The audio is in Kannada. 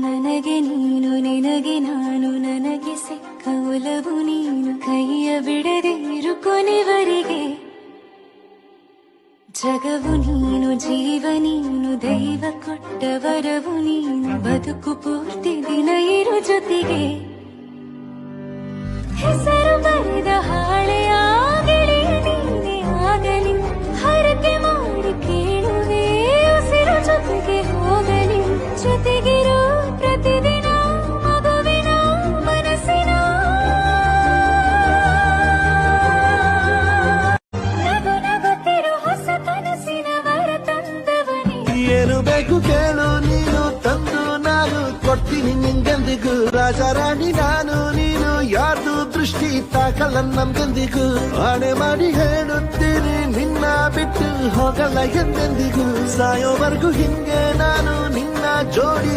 ನನಗೆ ನೀನು ನಿನಗೆ ನಾನು ನನಗೆ ಸಿಕ್ಕ ಒಲವು ನೀನು ಕೈಯ ಬಿಡದಿರು ಕೊನೆವರೆಗೆ ಜಗವು ನೀನು ಜೀವ ನೀನು ದೈವ ಕೊಟ್ಟ ವರವು ನೀನು ಬದುಕು ಪೂರ್ತಿ ದಿನ ಇರು ಜೊತೆಗೆ ಹೆಸರು ಬರೆದ ಹಾಳೆಯ ಗೆಳೆಯ ನೀನೆ ಆಗಲಿ ಹರಕೆ ಮಾಡಿ ಕೇಳುವೆ ಉಸಿರು ಜೊತೆಗೆ ಹೋಗಲಿ ಜೊತೆಗಿರೋ ಪ್ರತಿದಿನ ಮಗುವಿನ ಮನಸ್ಸಿನ ನಗು ನಗುತ್ತಿರೋ ಹೊಸ ಕನಸಿನ ವರ ತಂದವನೇ ಏನು ಬೇಕು ಕೇಳು ನೀನು ತಂದು ನಾನು ಕೊಡ್ತೀನಿ ನಿಂಗೆಂದಿಗೂ ರಾಜಾರಾಣಿ ನಾನು ನೀನು ಯಾರ್ದು ದೃಷ್ಟಿ ತಾಕಲ್ಲ ನಮ್ಗೆಂದಿಗೂ ಆಣೆ ಮಾಡಿ ಹೇಳುತ್ತೀನಿ ನಿನ್ನ ಬಿಟ್ಟು ಹೋಗಲ್ಲ ಎಂದೆಂದಿಗೂ ಸಾಯೋವರೆಗೂ ಹಿಂಗೆ ನಾನು ನಿನ್ನ ಜೋಡಿ